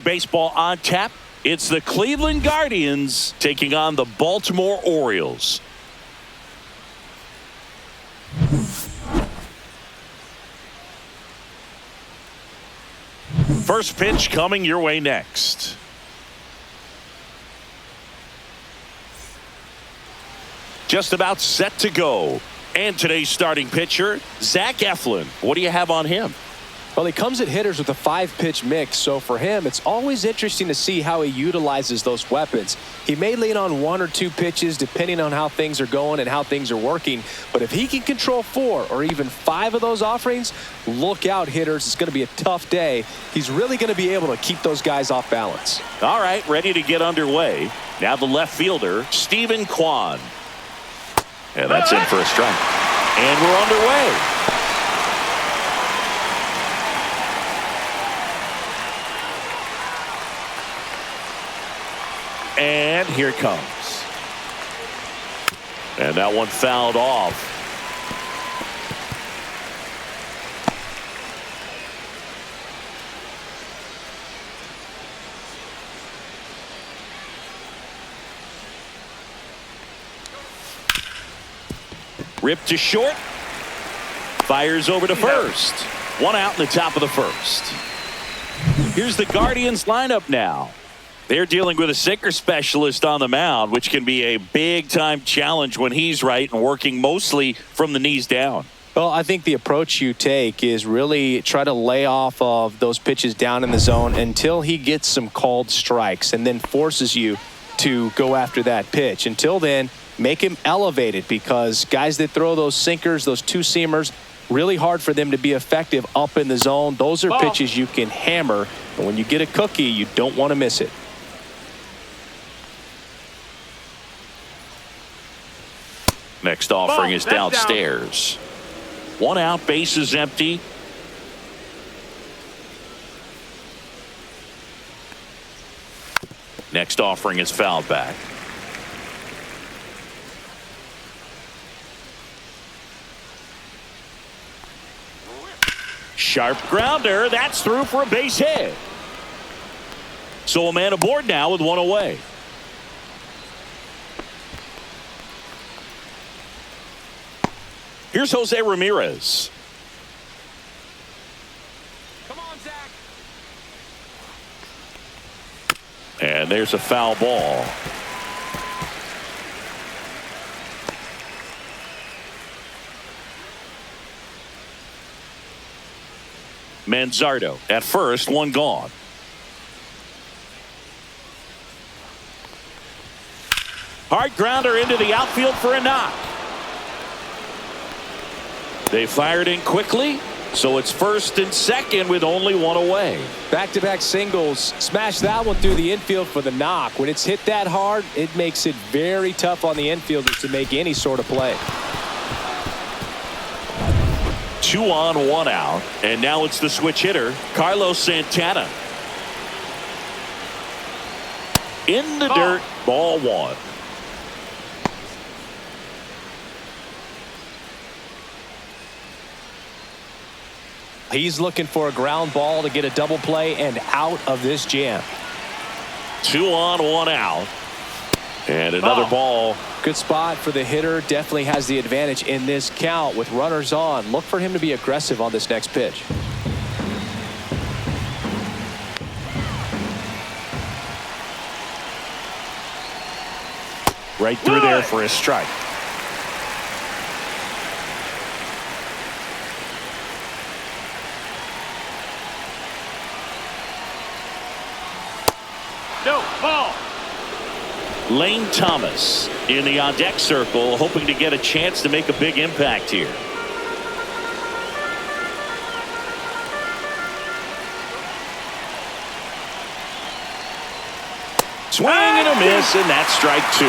Baseball on tap. It's the Cleveland Guardians taking on the Baltimore Orioles. First pitch coming your way next. Just about set to go. And today's starting pitcher, Zach Eflin. What do you have on him? Well, he comes at hitters with a 5-pitch mix, so for him, it's always interesting to see how he utilizes those weapons. He may lean on 1 or 2 pitches depending on how things are going and how things are working, but if he can control 4 or even 5 of those offerings, look out, hitters. It's going to be a tough day. He's really going to be able to keep those guys off balance. All right, ready to get underway. Now the left fielder, Stephen Kwan. And that's in for a strike. And we're underway. And here it comes. And that one fouled off. Ripped to short. Fires over to first. 1 out in the top of the first. Here's the Guardians lineup now. They're dealing with a sinker specialist on the mound, which can be a big-time challenge when he's right and working mostly from the knees down. Well, I think the approach you take is really try to lay off of those pitches down in the zone until he gets some called strikes and then forces you to go after that pitch. Until then, make him elevated, because guys that throw those sinkers, those two-seamers, really hard for them to be effective up in the zone. Those are pitches you can hammer, and when you get a cookie, you don't want to miss it. Next offering is downstairs. 1 out, base is empty. Next offering is fouled back. Sharp grounder. That's through for a base hit. So a man aboard now with 1 away. Here's Jose Ramirez. Come on, Zach. And there's a foul ball. Manzardo at first, 1 gone. Hard grounder into the outfield for a knock. They fired in quickly, so it's first and second with only 1 away. Back-to-back singles. Smash that one through the infield for the knock. When it's hit that hard, it makes it very tough on the infielders to make any sort of play. 2 on, 1 out, and now it's the switch hitter, Carlos Santana. In the dirt, ball 1. He's looking for a ground ball to get a double play and out of this jam. 2 on, 1 out. And another ball. Good spot for the hitter. Definitely has the advantage in this count with runners on. Look for him to be aggressive on this next pitch. Right through there for a strike. No, ball. Lane Thomas in the on-deck circle, hoping to get a chance to make a big impact here. Swing and a miss, and that's strike 2.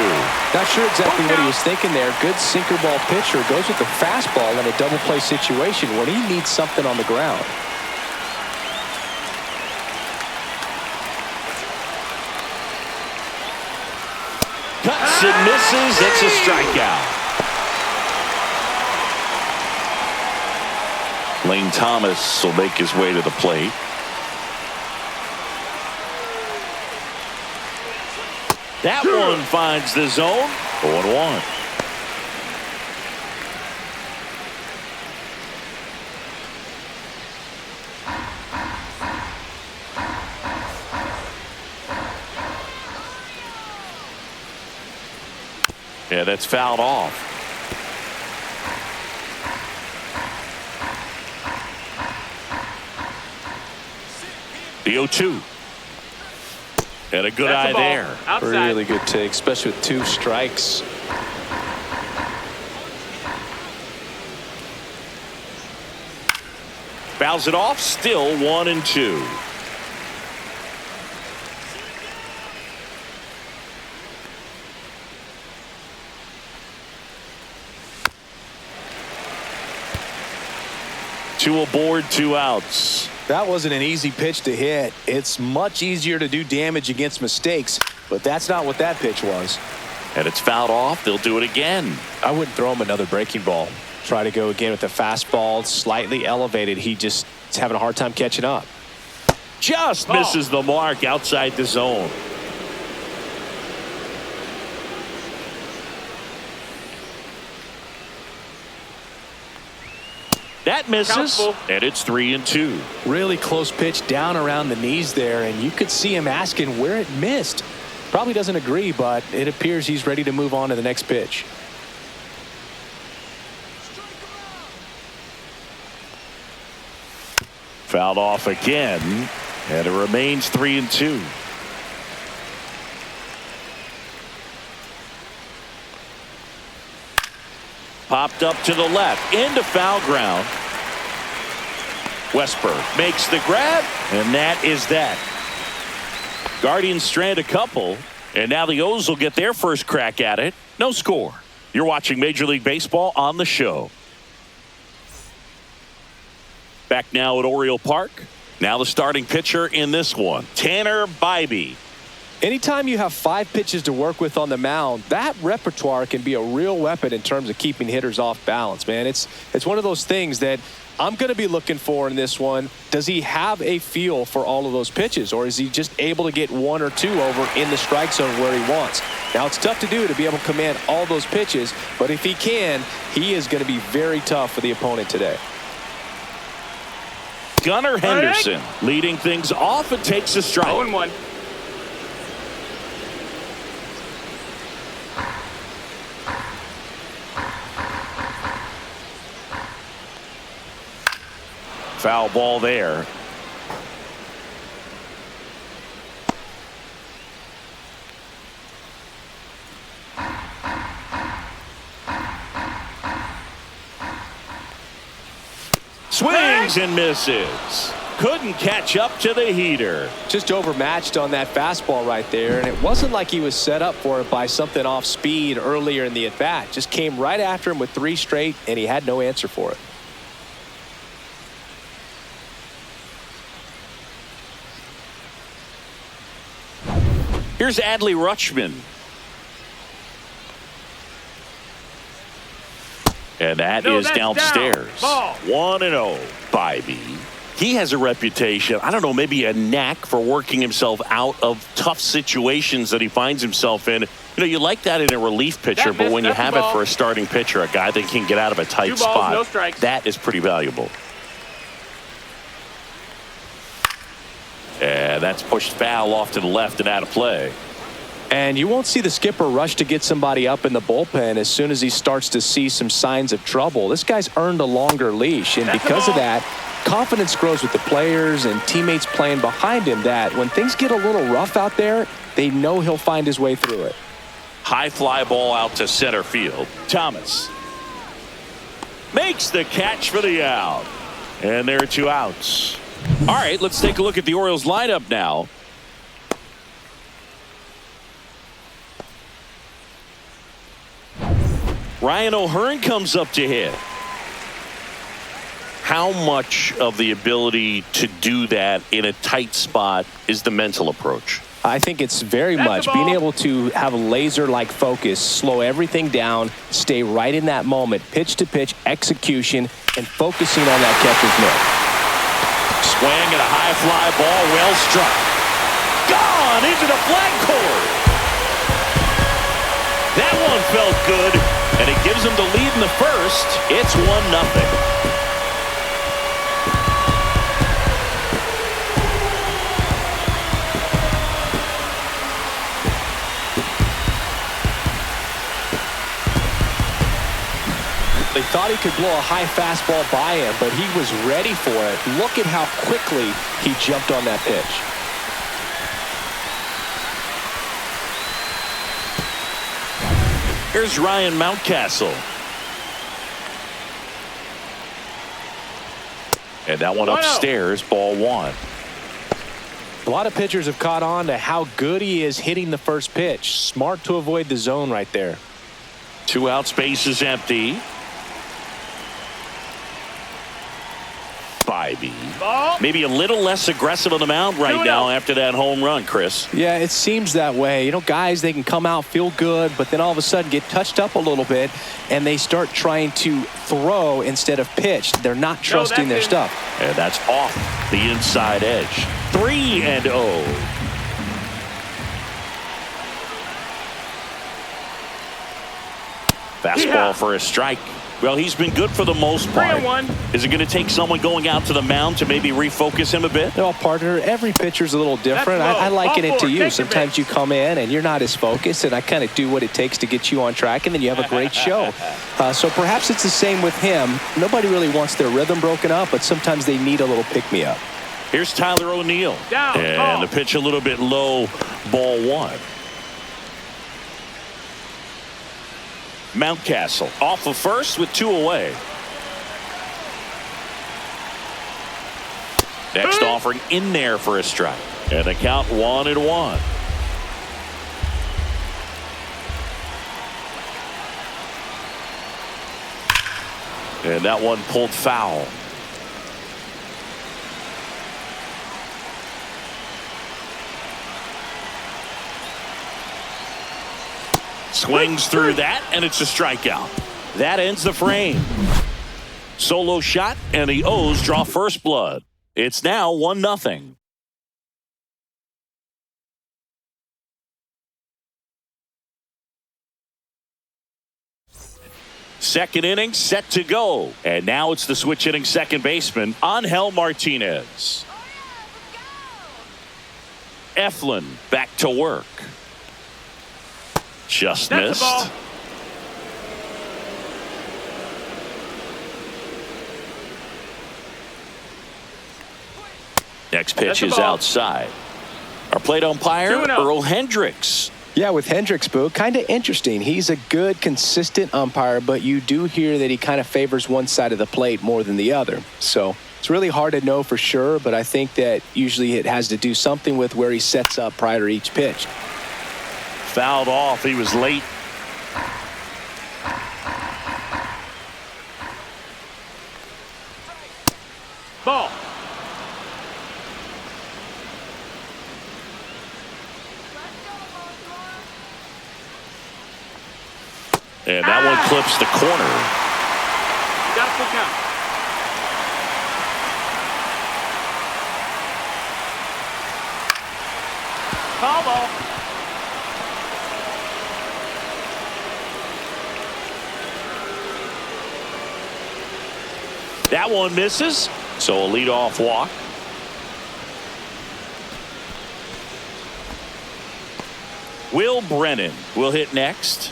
Not sure exactly what he was thinking there. Good sinker ball pitcher goes with the fastball in a double play situation when he needs something on the ground. Cuts and misses. It's a strikeout. Lane Thomas will make his way to the plate. That one finds the zone. 0-1. Yeah, that's fouled off. The 0-2. And a good eye there. Outside. Really good take, especially with 2 strikes. Fouls it off. Still 1-2. Two aboard, 2 outs. That wasn't an easy pitch to hit. It's much easier to do damage against mistakes, but that's not what that pitch was. And it's fouled off. They'll do it again. I wouldn't throw him another breaking ball. Try to go again with the fastball, slightly elevated. He just is having a hard time catching up. Just misses the mark outside the zone. That misses, and it's 3-2. Really close pitch down around the knees there, and you could see him asking where it missed. Probably doesn't agree, but it appears he's ready to move on to the next pitch. Fouled off again, and it remains 3-2. Popped up to the left, into foul ground. Westberg makes the grab, and that is that. Guardians strand a couple, and now the O's will get their first crack at it. No score. You're watching Major League Baseball on the show. Back now at Oriole Park. Now the starting pitcher in this one, Tanner Bybee. Anytime you have 5 pitches to work with on the mound, that repertoire can be a real weapon in terms of keeping hitters off balance, man. It's one of those things that I'm going to be looking for in this one. Does he have a feel for all of those pitches, or is he just able to get 1 or 2 over in the strike zone where he wants? Now, it's tough to do to be able to command all those pitches, but if he can, he is going to be very tough for the opponent today. Gunnar Henderson leading things off and takes a strike. 0-1. Foul ball there. Swings and misses. Couldn't catch up to the heater. Just overmatched on that fastball right there, and it wasn't like he was set up for it by something off speed earlier in the at-bat. Just came right after him with 3 straight, and he had no answer for it. Here's Adley Rutschman. And that is downstairs. 1-0. Bybee. He has a reputation, I don't know, maybe a knack for working himself out of tough situations that he finds himself in. You know, you like that in a relief pitcher, but when you have it for a starting pitcher, a guy that can get out of a tight spot, that is pretty valuable. And that's pushed foul off to the left and out of play. And you won't see the skipper rush to get somebody up in the bullpen as soon as he starts to see some signs of trouble. This guy's earned a longer leash, and because of that, confidence grows with the players and teammates playing behind him, that when things get a little rough out there, they know he'll find his way through it. High fly ball out to center field. Thomas makes the catch for the out. And there are 2 outs. All right, let's take a look at the Orioles lineup now. Ryan O'Hearn comes up to hit. How much of the ability to do that in a tight spot is the mental approach? I think it's very much being able to have a laser-like focus, slow everything down, stay right in that moment, pitch-to-pitch execution, and focusing on that catcher's mitt. Swing and a high fly ball, well struck. Gone into the flag cord. That one felt good, and it gives them the lead in the first. It's 1-0. They thought he could blow a high fastball by him, but he was ready for it. Look at how quickly he jumped on that pitch. Here's Ryan Mountcastle. And that one upstairs, ball one. A lot of pitchers have caught on to how good he is hitting the first pitch. Smart to avoid the zone right there. 2 outs, base is empty. Maybe a little less aggressive on the mound right now after that home run, Chris. Yeah, it seems that way. You know, guys, they can come out, feel good, but then all of a sudden get touched up a little bit, and they start trying to throw instead of pitch. They're not trusting their stuff. And that's off the inside edge. 3-0. Fastball for a strike. Well, he's been good for the most part. Is it going to take someone going out to the mound to maybe refocus him a bit? No, partner, every pitcher's a little different. I liken it to you. Sometimes you come in and you're not as focused, and I kind of do what it takes to get you on track, and then you have a great show. So perhaps it's the same with him. Nobody really wants their rhythm broken up, but sometimes they need a little pick-me-up. Here's Tyler O'Neill. And the pitch a little bit low, ball one. Mountcastle off of first with 2 away. Next offering in there for a strike. And the count 1-1. And that one pulled foul. Swings through that, and it's a strikeout. That ends the frame. Solo shot, and the O's draw first blood. It's now 1-0. Second inning set to go. And now it's the switch hitting second baseman, Angel Martinez. Eflin back to work. Just missed. Next pitch is outside. Our plate umpire, Earl Hendricks. Yeah, with Hendricks, Boo, kind of interesting. He's a good, consistent umpire, but you do hear that he kind of favors one side of the plate more than the other. So it's really hard to know for sure, but I think that usually it has to do something with where he sets up prior to each pitch. Fouled off. He was late. Ball. And that one clips the corner. Got a full count. Foul ball. That one misses, so a leadoff walk. Will Brennan will hit next.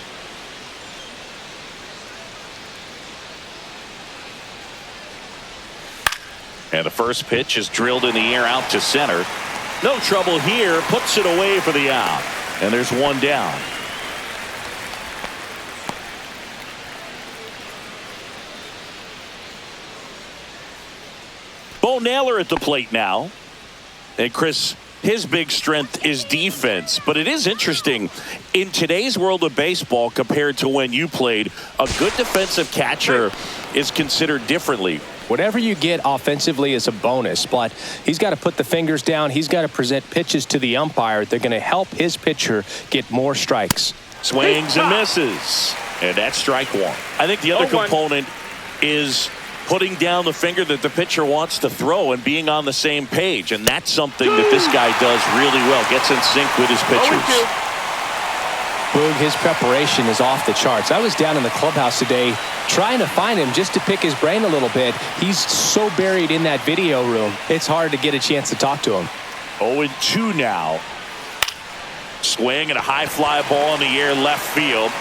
And the first pitch is drilled in the air out to center. No trouble here, puts it away for the out. And there's one down. Bo Naylor at the plate now. And Chris, his big strength is defense. But it is interesting, in today's world of baseball compared to when you played, a good defensive catcher is considered differently. Whatever you get offensively is a bonus, but he's got to put the fingers down. He's got to present pitches to the umpire. They're going to help his pitcher get more strikes. Swings and misses. And that's strike one. I think the other component is putting down the finger that the pitcher wants to throw and being on the same page. And that's something that this guy does really well. Gets in sync with his pitchers. Boog, his preparation is off the charts. I was down in the clubhouse today trying to find him just to pick his brain a little bit. He's so buried in that video room, it's hard to get a chance to talk to him. 0-2 now. Swing and a high fly ball in the air left field.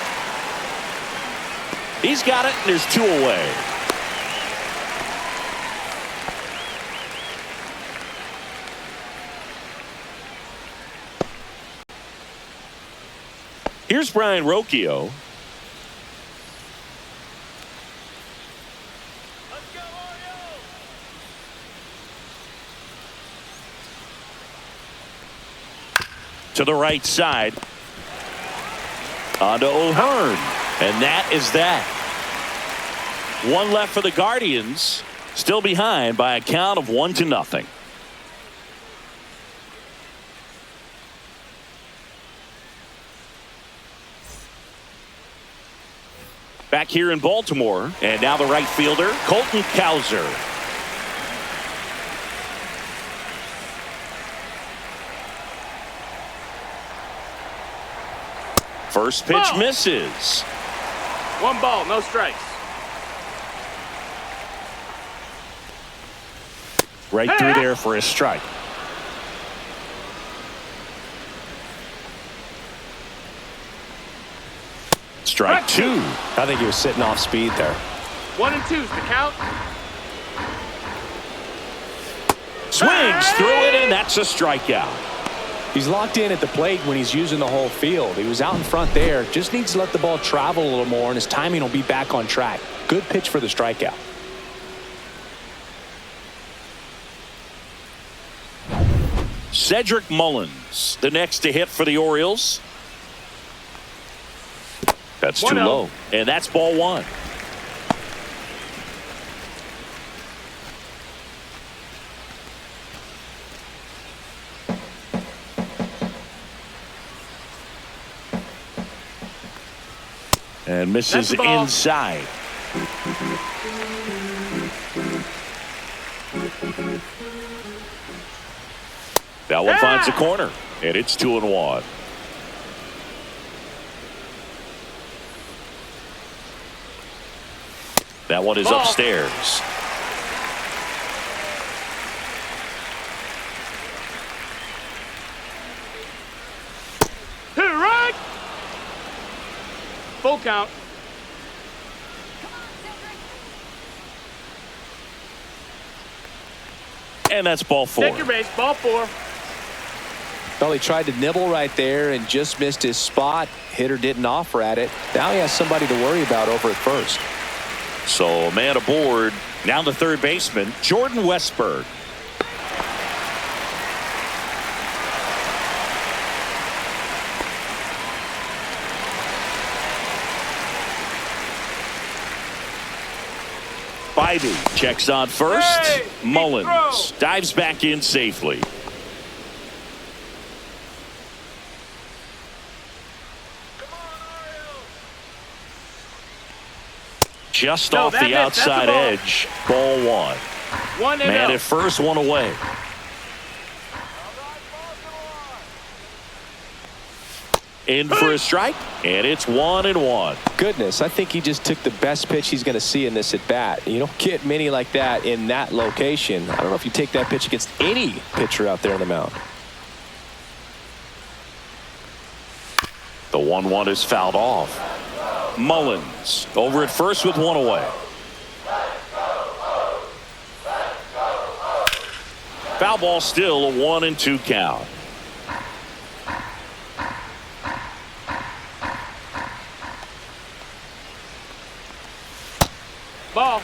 He's got it, and there's 2 away. Here's Brian Rocchio. Let's go, Orioles! To the right side. On to O'Hearn. And that is that. 1 left for the Guardians. Still behind by a count of 1-0. Back here in Baltimore. And now the right fielder, Colton Cowser. First pitch misses. 1 ball, no strikes. Right through there for a strike. Strike 2. I think he was sitting off speed there. 1 and 2's the count. Swings through it, and that's a strikeout. He's locked in at the plate when he's using the whole field. He was out in front there. Just needs to let the ball travel a little more, and his timing will be back on track. Good pitch for the strikeout. Cedric Mullins, the next to hit for the Orioles. That's too 1-0. low, and that's ball 1. And misses inside. That one finds the corner, and it's 2-1. That one is upstairs. Right. Full count. And that's ball 4. Take your base, ball 4. Well, he tried to nibble right there and just missed his spot. Hitter didn't offer at it. Now he has somebody to worry about over at first. So a man aboard. Now the third baseman, Jordan Westburg. Bybee checks on first. Hey, Mullins dives back in safely. Just off the outside edge. Ball 1. 1 and Man 0. at first, 1 away. In for a strike, and it's 1-1. Goodness, I think he just took the best pitch he's going to see in this at bat. You don't get many like that in that location. I don't know if you take that pitch against any pitcher out there on the mound. The 1-1 is fouled off. Mullins over at first with 1 away. Foul ball, still a 1-2 count. Ball.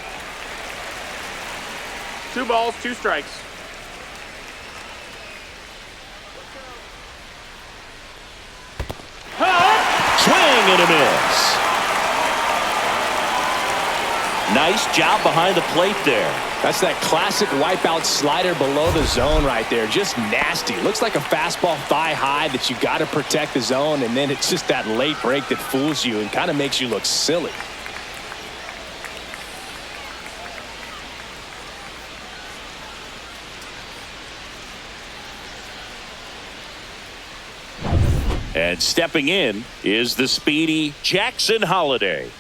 2 balls, 2 strikes. Swing and a miss. Nice job behind the plate there. That's that classic wipeout slider below the zone right there. Just nasty. Looks like a fastball thigh high that you got to protect the zone, and then it's just that late break that fools you and kind of makes you look silly. And stepping in is the speedy Jackson Holiday.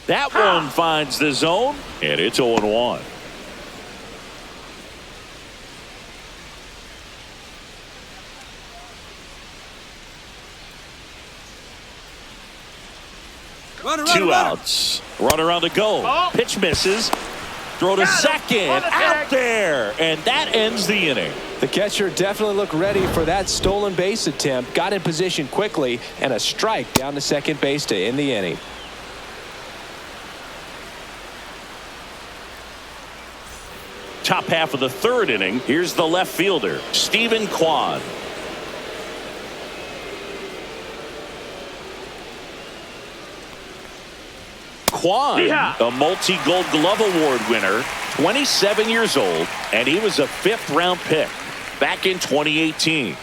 That one finds the zone, and it's 0-1. Two outs. Runner on the go. Oh. Pitch misses. Throw to second. Out there. And that ends the inning. The catcher definitely looked ready for that stolen base attempt. Got in position quickly, and a strike down to second base to end the inning. Top half of the third inning. Here's the left fielder, Stephen Kwan. Kwan, a multi-Gold Glove Award winner, 27 years old, and he was a fifth-round pick back in 2018.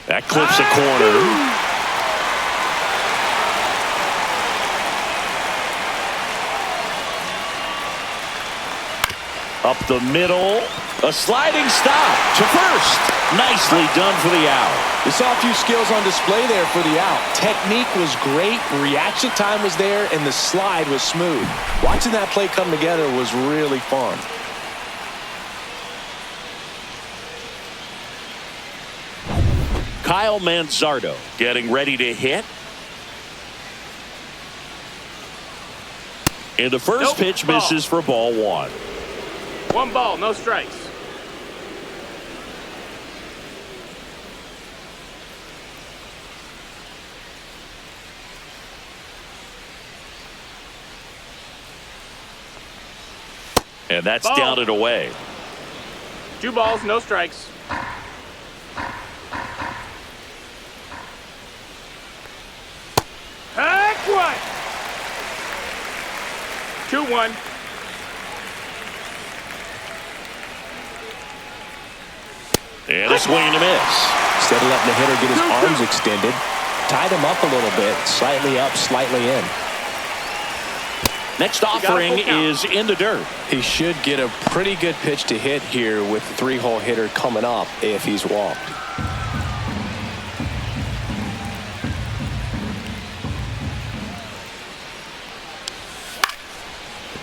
That clips a corner. Up the middle, a sliding stop to first. Nicely done for the out. We saw a few skills on display there for the out. Technique was great, reaction time was there, and the slide was smooth. Watching that play come together was really fun. Kyle Manzardo getting ready to hit. And the first pitch misses for ball one. 1 ball, no strikes. And that's Ball. down and away. 2 balls, no strikes. Heck what? 2-1. And a swing and a miss. Instead of letting the hitter get his arms extended, tied him up a little bit, slightly up, slightly in. Next offering is in the dirt. He should get a pretty good pitch to hit here with the 3-hole hitter coming up if he's walked.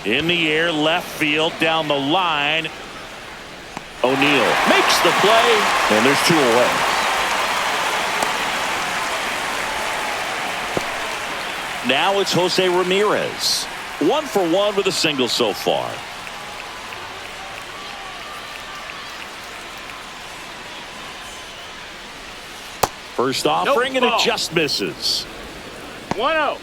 In the air, left field, down the line. O'Neill makes the play, and there's 2 away. Now it's Jose Ramirez. 1 for 1 with a single so far. First offering, and it just misses. 1-0.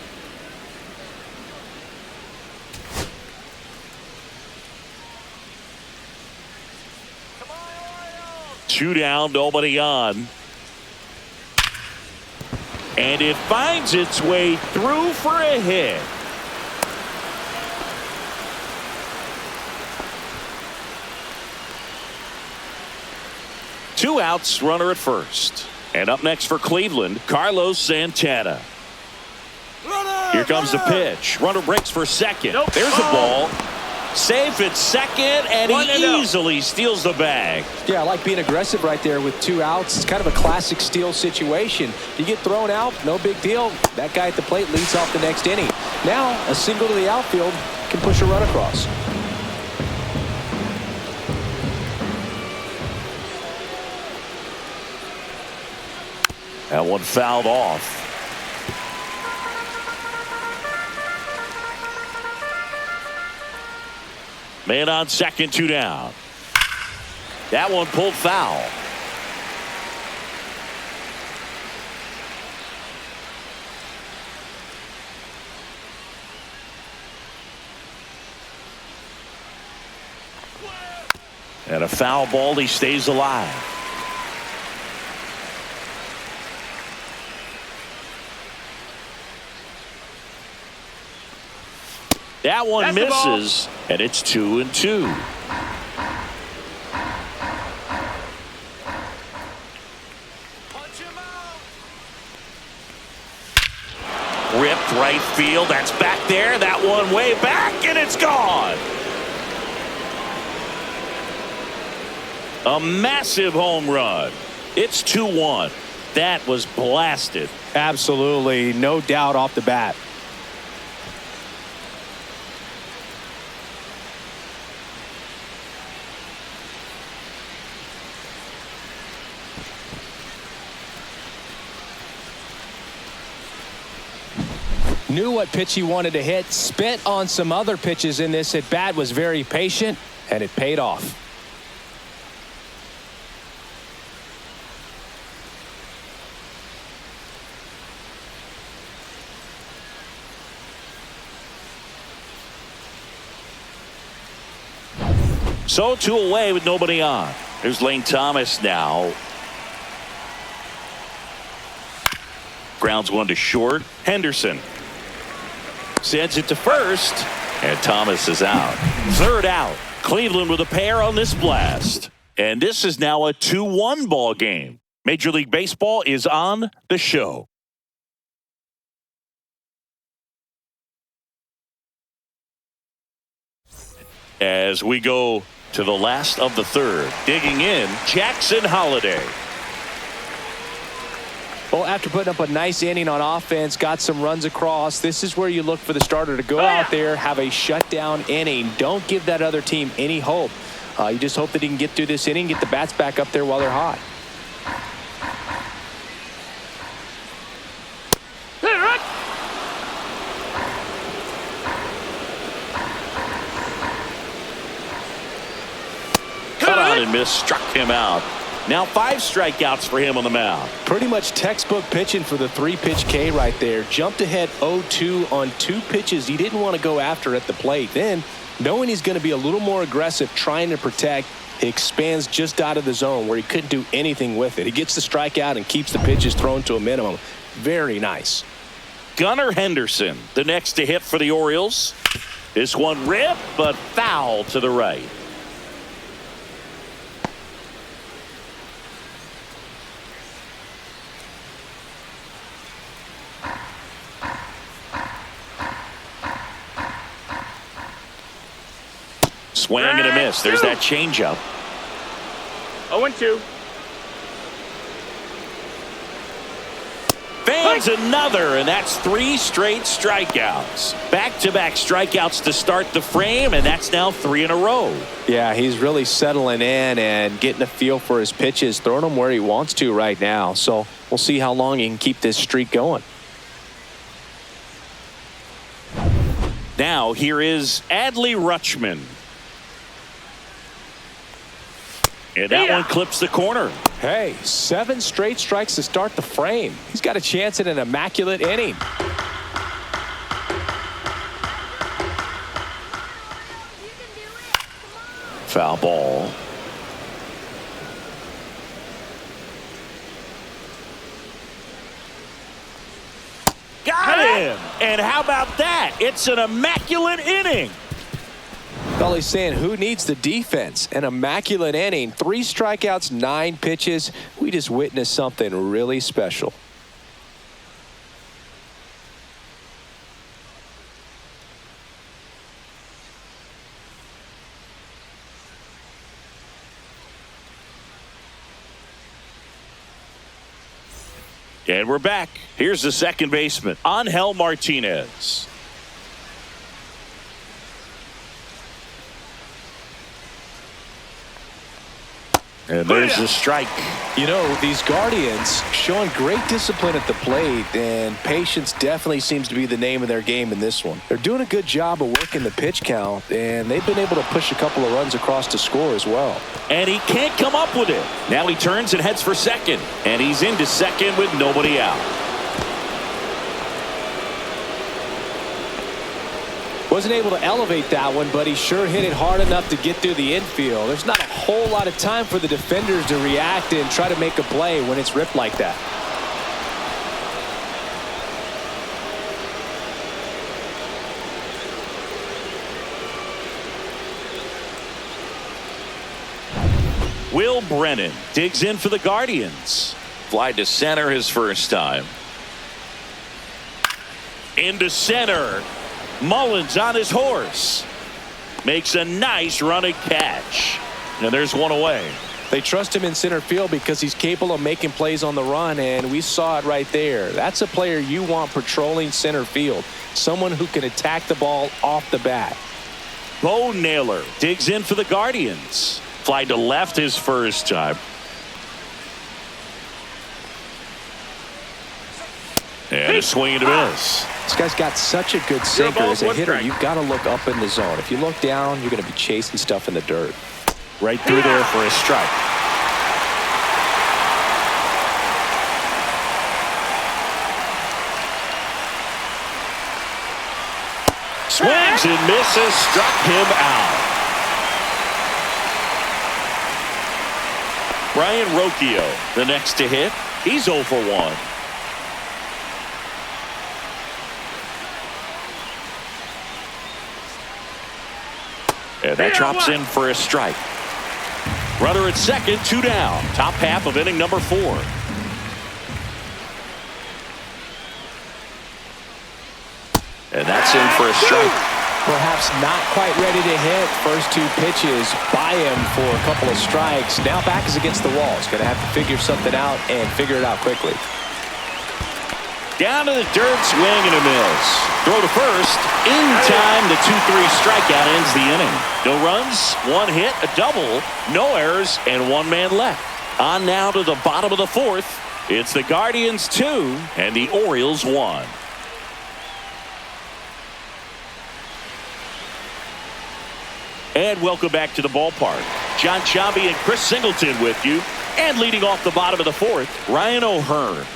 Two down, nobody on. And it finds its way through for a hit. Two outs, runner at first. And up next for Cleveland, Carlos Santana. Here comes the pitch. Runner breaks for second. There's a ball. Safe at second, and he easily steals the bag. Yeah, I like being aggressive right there with 2 outs. It's kind of a classic steal situation. You get thrown out, no big deal. That guy at the plate leads off the next inning. Now, a single to the outfield can push a run across. That one fouled off. Man on second, 2 down. That one pulled foul. And a foul ball, he stays alive. That one misses, and it's 2-2. Ripped right field. That's back there. That one way back, and it's gone. A massive home run. It's 2-1. That was blasted. Absolutely, no doubt off the bat. Knew what pitch he wanted to hit, spent on some other pitches in this at bat, was very patient, and it paid off. So 2 away with nobody on. Here's Lane Thomas now. Grounds one to short. Henderson sends it to first, and Thomas is out. Third out. Cleveland with a pair on this blast. And this is now a 2-1 ball game. Major League Baseball is on the show. As we go to the last of the third, digging in, Jackson Holliday. Well, after putting up a nice inning on offense, got some runs across, this is where you look for the starter to go out there, have a shutdown inning. Don't give that other team any hope. You just hope that he can get through this inning, get the bats back up there while they're hot. Cut on and miss, struck him out. Now 5 strikeouts for him on the mound. Pretty much textbook pitching for the 3-pitch K right there. Jumped ahead 0-2 on 2 pitches he didn't want to go after at the plate. Then, knowing he's going to be a little more aggressive trying to protect, he expands just out of the zone where he couldn't do anything with it. He gets the strikeout and keeps the pitches thrown to a minimum. Very nice. Gunnar Henderson, the next to hit for the Orioles. This one ripped, but foul to the right. Swing and a miss. There's that changeup. 0-2. Fans another, and that's 3 straight strikeouts. Back-to-back strikeouts to start the frame, and that's now 3 in a row. Yeah, he's really settling in and getting a feel for his pitches, throwing them where he wants to right now. So we'll see how long he can keep this streak going. Now here is Adley Rutschman. And that one clips the corner. Hey, 7 straight strikes to start the frame. He's got a chance at an immaculate inning. Foul ball. Got him! And how about that? It's an immaculate inning. Well, he's saying who needs the defense? An immaculate inning. 3 strikeouts, 9 pitches. We just witnessed something really special. And we're back. Here's the second baseman, Angel Martinez. And there's the strike. You know, these Guardians showing great discipline at the plate, and patience definitely seems to be the name of their game in this one. They're doing a good job of working the pitch count, and they've been able to push a couple of runs across to score as well. And he can't come up with it. Now he turns and heads for second, and he's into second with nobody out. Wasn't able to elevate that one, but he sure hit it hard enough to get through the infield. There's not a whole lot of time for the defenders to react and try to make a play when it's ripped like that. Will Brennan digs in for the Guardians. Fly to center his first time. Into center. Mullins on his horse. Makes a nice running catch. And there's one away. They trust him in center field because he's capable of making plays on the run, and we saw it right there. That's a player you want patrolling center field, someone who can attack the ball off the bat. Bo Naylor digs in for the Guardians. Fly to left his first time. And a swing and a miss. This guy's got such a good sinker as a hitter. You've got to look up in the zone. If you look down, you're going to be chasing stuff in the dirt. Right through there for a strike. Swings and misses, struck him out. Brian Rocchio, the next to hit. He's 0 for 1. And that drops in for a strike. Runner at second, 2 down. Top half of inning number 4. And that's in for a strike. Perhaps not quite ready to hit. First 2 pitches by him for a couple of strikes. Now back is against the wall. He's going to have to figure something out and figure it out quickly. Down to the dirt, swing and a miss. Throw to first. In time, the 2-3 strikeout ends the inning. No runs, 1 hit, a double, no errors, and 1 man left. On now to the bottom of the 4th. It's the Guardians 2 and the Orioles 1. And welcome back to the ballpark. John Chambi and Chris Singleton with you. And leading off the bottom of the 4th, Ryan O'Hearn.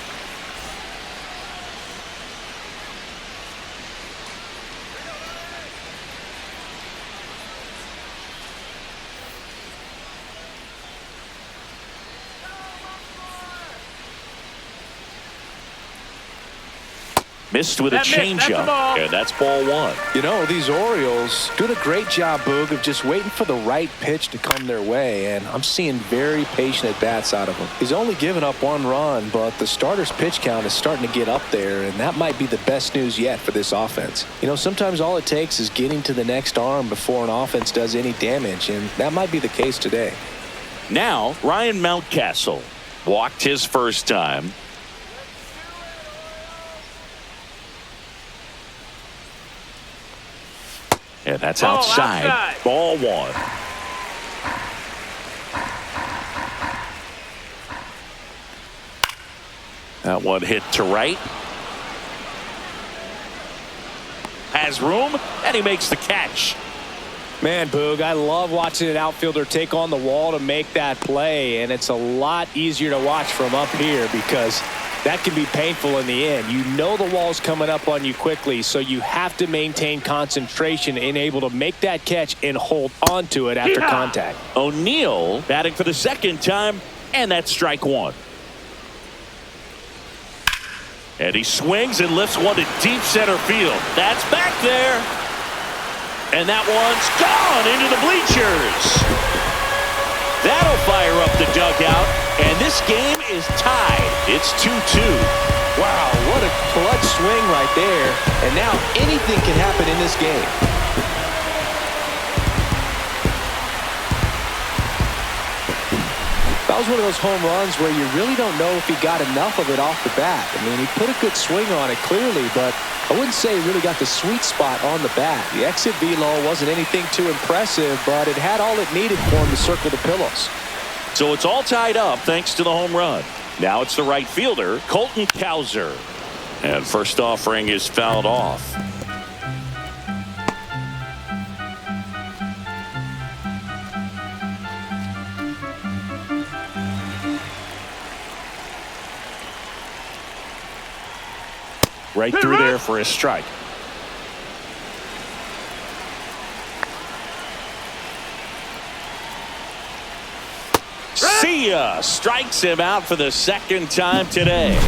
Missed with a changeup, and that's ball 1. You know, these Orioles doing a great job, Boog, of just waiting for the right pitch to come their way, and I'm seeing very patient at-bats out of him. He's only given up 1 run, but the starter's pitch count is starting to get up there, and that might be the best news yet for this offense. You know, sometimes all it takes is getting to the next arm before an offense does any damage, and that might be the case today. Now, Ryan Mountcastle walked his first time. And that's outside. Ball 1. That one hit to right. Has room, and he makes the catch. Man, Boog, I love watching an outfielder take on the wall to make that play, and it's a lot easier to watch from up here because that can be painful in the end. You know the wall's coming up on you quickly, so you have to maintain concentration and able to make that catch and hold on to it after contact. O'Neill batting for the second time, and that's strike 1. And he swings and lifts one to deep center field. That's back there. And that one's gone into the bleachers. That'll fire up the dugout, and this game is tied. It's 2-2. Wow, what a clutch swing right there. And now anything can happen in this game. That was one of those home runs where you really don't know if he got enough of it off the bat. I mean, he put a good swing on it clearly, but I wouldn't say he really got the sweet spot on the bat. The exit velo wasn't anything too impressive, but it had all it needed for him to circle the pillows. So it's all tied up thanks to the home run. Now it's the right fielder, Colton Cowser. And first offering is fouled off. Right through there for a strike. See ya! Strikes him out for the second time today.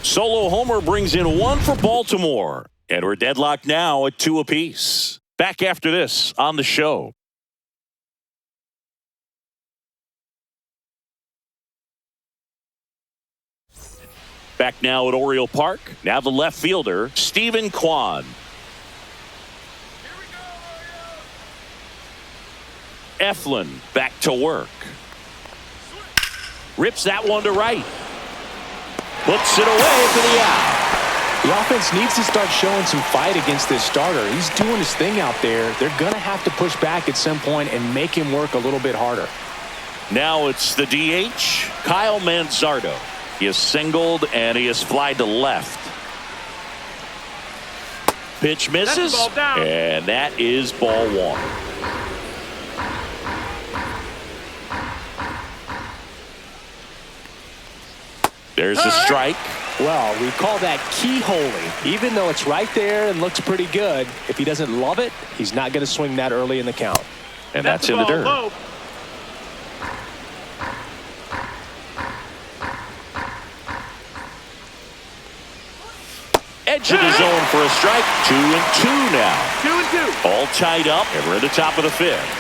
Solo homer brings in 1 for Baltimore. And we're deadlocked now at 2 apiece. Back after this on the show. Back now at Oriole Park. Now the left fielder, Stephen Kwan. Eflin back to work. Rips that one to right. Puts it away for the out. The offense needs to start showing some fight against this starter. He's doing his thing out there. They're going to have to push back at some point and make him work a little bit harder. Now it's the DH, Kyle Manzardo. He is singled and he is flied to left. Pitch misses, and that is ball one. There's a strike. Well, we call that keyholing. Even though it's right there and looks pretty good, if he doesn't love it, he's not going to swing that early in the count. And that's in the dirt. Low. Edge of the zone for a strike. 2-2 now. 2-2. All tied up, and we're at the top of the fifth.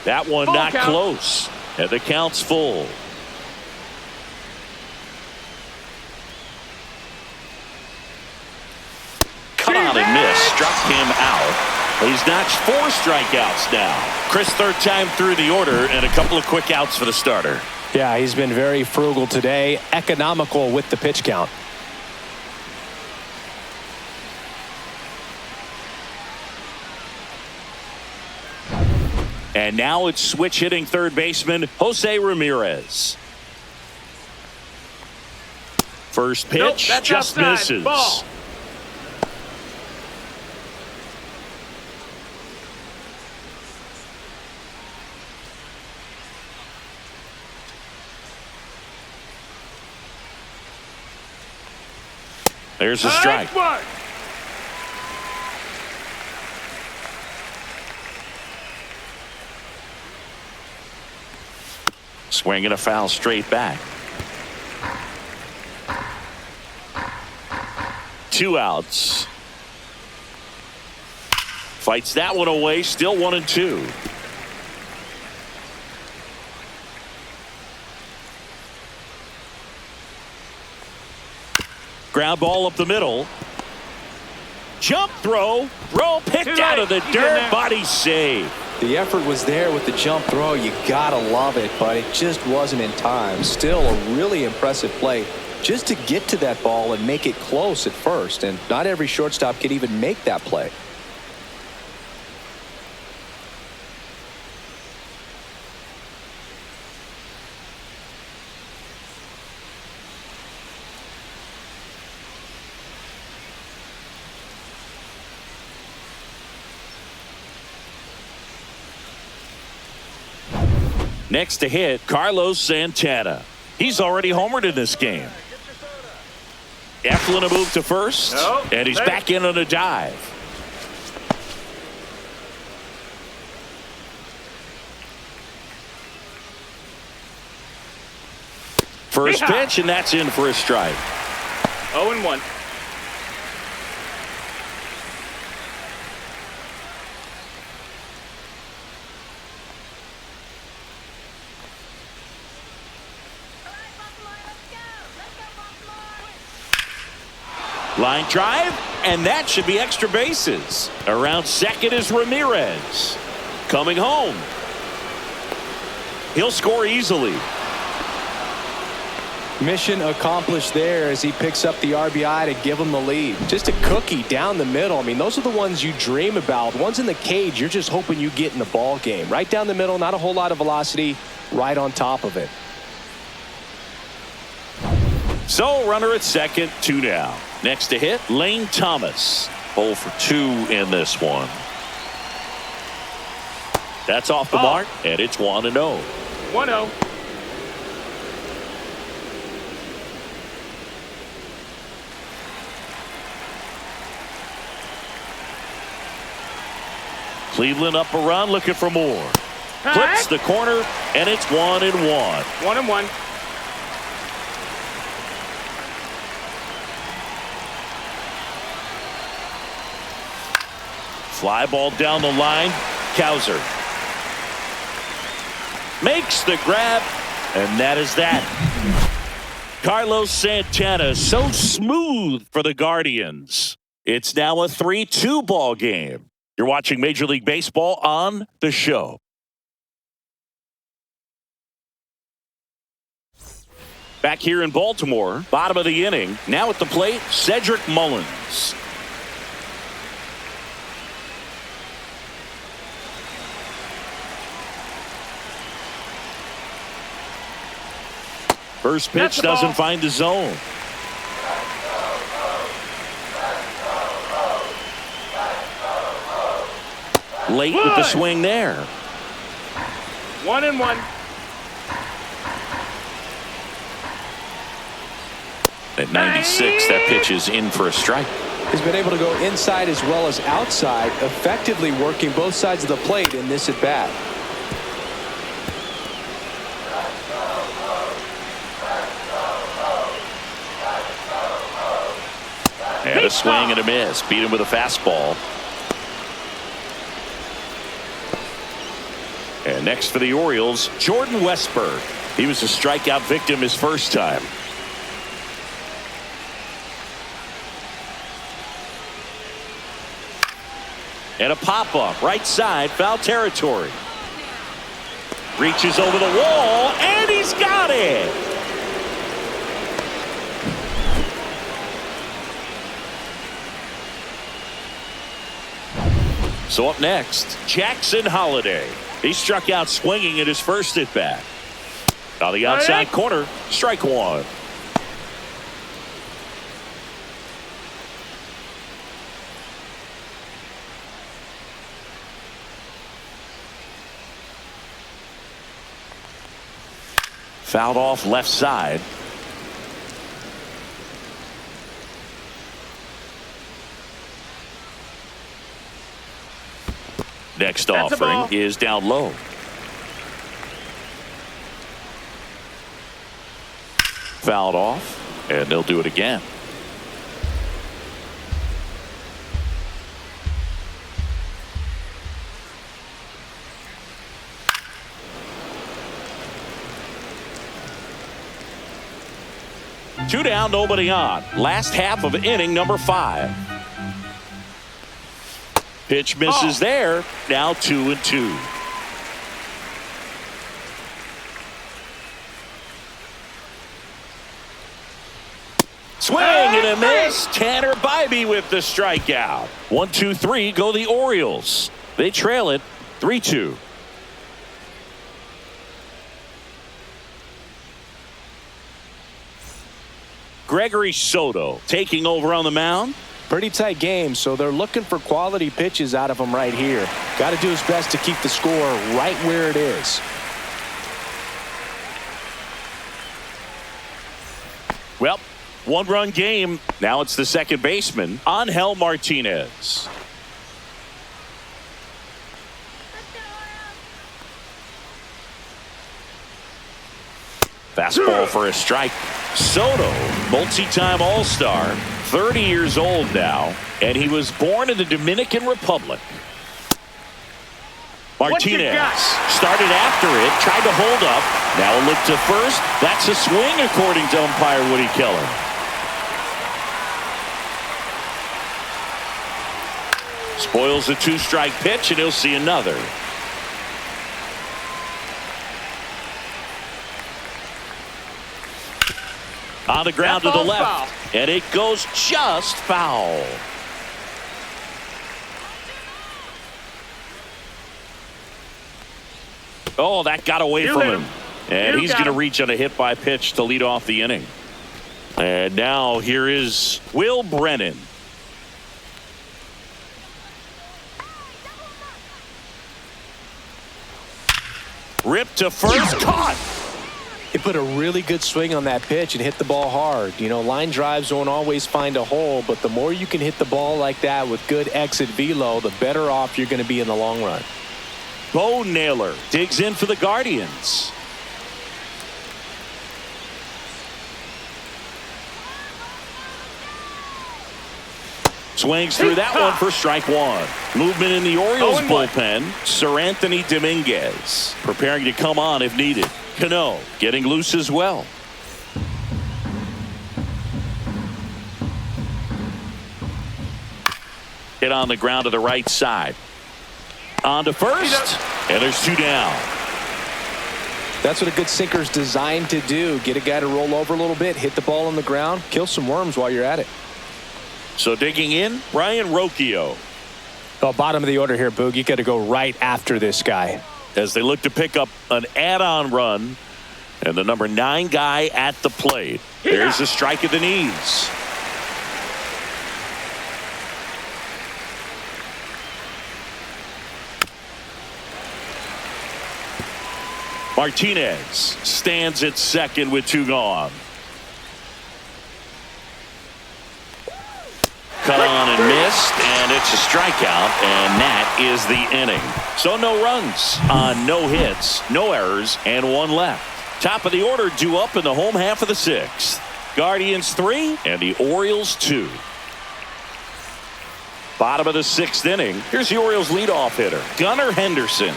That one Full not count. close. And the count's full. Cut on and miss. Struck him out. He's notched 4 strikeouts now. Chris, third time through the order and a couple of quick outs for the starter. Yeah, he's been very frugal today. Economical with the pitch count. And now it's switch hitting third baseman Jose Ramirez. First pitch, Nope, that's just outside. misses. Ball. There's a strike. One. Swinging a foul straight back. 2 outs. Fights that one away. Still 1-2. Ground ball up the middle. Jump throw. Throw picked out of the dirt. Body save. The effort was there with the jump throw. You gotta love it, but it just wasn't in time. Still a really impressive play just to get to that ball and make it close at first. And not every shortstop can even make that play. Next to hit, Carlos Santana. He's already homered in this game. Eflin a move to first, and he's back in on a dive. First pitch, and that's in for a strike. 0-1. Line drive, and that should be extra bases. Around second is Ramirez. Coming home. He'll score easily. Mission accomplished there as he picks up the RBI to give him the lead. Just a cookie down the middle. I mean, those are the ones you dream about. Ones in the cage, you're just hoping you get in the ball game. Right down the middle, not a whole lot of velocity, right on top of it. So runner at second, 2 down. Next to hit, Lane Thomas. 0 for 2 in this one. That's off the mark, and it's 1-0. 1-0. Cleveland up a run, looking for more. Flips the corner, and it's 1-1. 1-1. Fly ball down the line. Cowser makes the grab, and that is that. Carlos Santana, so smooth for the Guardians. It's now a 3-2 ball game. You're watching Major League Baseball on The Show. Back here in Baltimore, bottom of the inning. Now at the plate, Cedric Mullins. First pitch doesn't find the zone. Late with the swing there. 1-1. At 96, that pitch is in for a strike. He's been able to go inside as well as outside, effectively working both sides of the plate in this at bat. And a swing and a miss. Beat him with a fastball. And next for the Orioles, Jordan Westburg. He was a strikeout victim his first time. And a pop-up, right side, foul territory. Reaches over the wall, and he's got it! So up next, Jackson Holliday. He struck out swinging in his first at-bat. On the outside corner, strike one. Fouled off left side. Next offering is down low. Fouled off, and they'll do it again. Two down, nobody on. Last half of inning number 5. Pitch misses there. Now 2-2. Swing and a miss. Tanner Bybee with the strikeout. 1-2-3 go the Orioles. They trail it 3-2. Gregory Soto taking over on the mound. Pretty tight game, so they're looking for quality pitches out of him right here. Got to do his best to keep the score right where it is. Well, one-run game. Now it's the second baseman, Angel Martinez. Fastball for a strike. Soto, multi-time All-Star, 30 years old now, and he was born in the Dominican Republic. Martinez started after it, tried to hold up. Now a look to first. That's a swing, according to umpire Woody Keller. Spoils a 2-strike pitch, and he'll see another. On the ground to the left, and it goes just foul. Oh, that got away from him. And he's going to reach on a hit-by pitch to lead off the inning. And now here is Will Brennan. Ripped to first, caught. He put a really good swing on that pitch and hit the ball hard. You know, line drives won't always find a hole, but the more you can hit the ball like that with good exit velo, the better off you're going to be in the long run. Bo Naylor digs in for the Guardians. Swings through that one for strike one. Movement in the Orioles bullpen. Sir Anthony Dominguez preparing to come on if needed. Cano getting loose as well. Hit on the ground to the right side. On to first, and there's 2 down. That's what a good sinker is designed to do. Get a guy to roll over a little bit, hit the ball on the ground, kill some worms while you're at it. So digging in, Ryan Rocchio. Oh, bottom of the order here, Boog. You got to go right after this guy. As they look to pick up an add-on run, and the number 9 guy at the plate. There's a strike at the knees. Martinez stands at second with 2 gone. Cut on and missed, and it's a strikeout, and that is the inning. So no runs on no hits, no errors, and 1 left. Top of the order due up in the home half of the 6th. Guardians 3 and the Orioles 2. Bottom of the 6th inning. Here's the Orioles leadoff hitter, Gunnar Henderson.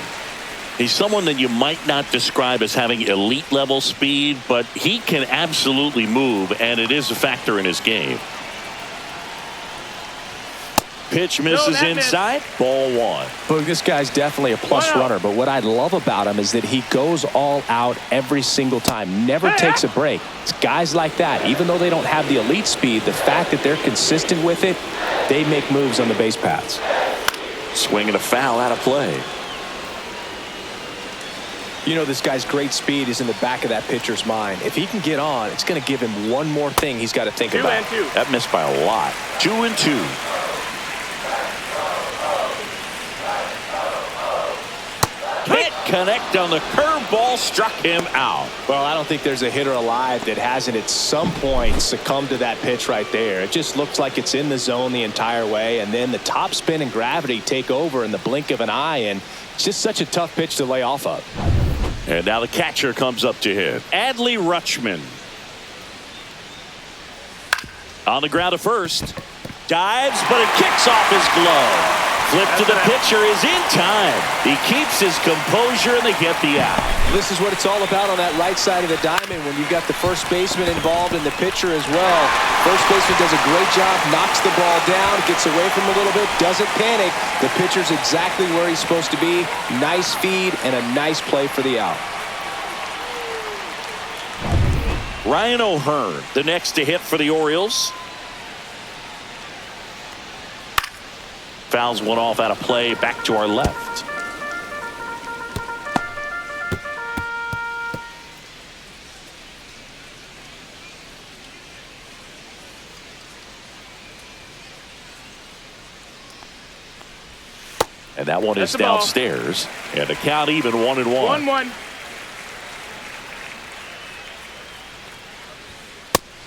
He's someone that you might not describe as having elite level speed, but he can absolutely move, and it is a factor in his game. Pitch misses inside. Ball 1. Boog, this guy's definitely a plus runner, but what I love about him is that he goes all out every single time, never takes a break. It's guys like that, even though they don't have the elite speed, the fact that they're consistent with it, they make moves on the base paths. Swinging a foul out of play. You know, this guy's great speed is in the back of that pitcher's mind. If he can get on, it's going to give him one more thing he's got to think about. 2 and 2. That missed by a lot. 2 and 2. Can't connect on the curveball, struck him out. Well, I don't think there's a hitter alive that hasn't at some point succumbed to that pitch right there. It just looks like it's in the zone the entire way, and then the top spin and gravity take over in the blink of an eye, and it's just such a tough pitch to lay off of. And now the catcher comes up to hit. Adley Rutschman. On the ground to first. Dives, but it kicks off his glove. Flip to the pitcher is in time. He keeps his composure, and they get the out. This is what it's all about on that right side of the diamond when you've got the first baseman involved and the pitcher as well. First baseman does a great job, knocks the ball down, gets away from him a little bit, doesn't panic. The pitcher's exactly where he's supposed to be. Nice feed and a nice play for the out. Ryan O'Hearn, the next to hit for the Orioles. Fouls one off out of play, back to our left. And that one is downstairs. And the count even 1-1. 1-1.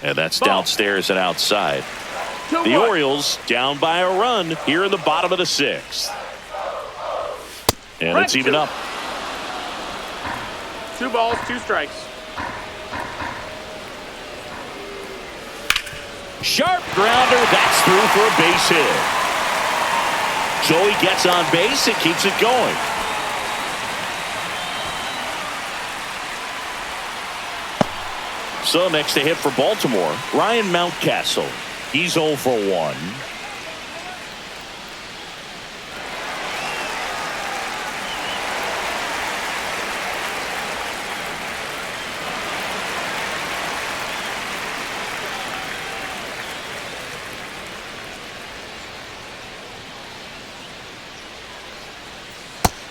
And that's downstairs and outside. 2-1. The Orioles down by a run here in the bottom of the 6th. And it's even up. 2 balls, 2 strikes. Sharp grounder. That's through for a base hit. So he gets on base and keeps it going. So next to hit for Baltimore, Ryan Mountcastle. He's 0 for 1.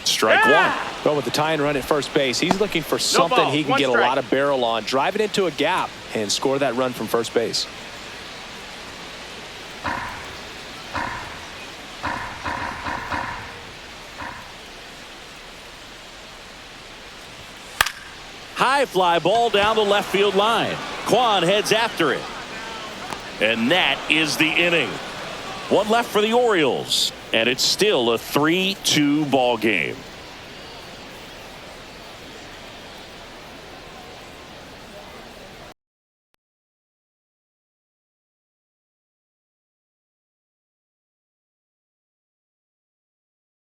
Strike 1. Well, with the tying run at first base, he's looking for something he can get a lot of barrel on, drive it into a gap, and score that run from first base. High fly ball down the left field line. Kwan heads after it. And that is the inning. 1 left for the Orioles. And it's still a 3-2 ball game.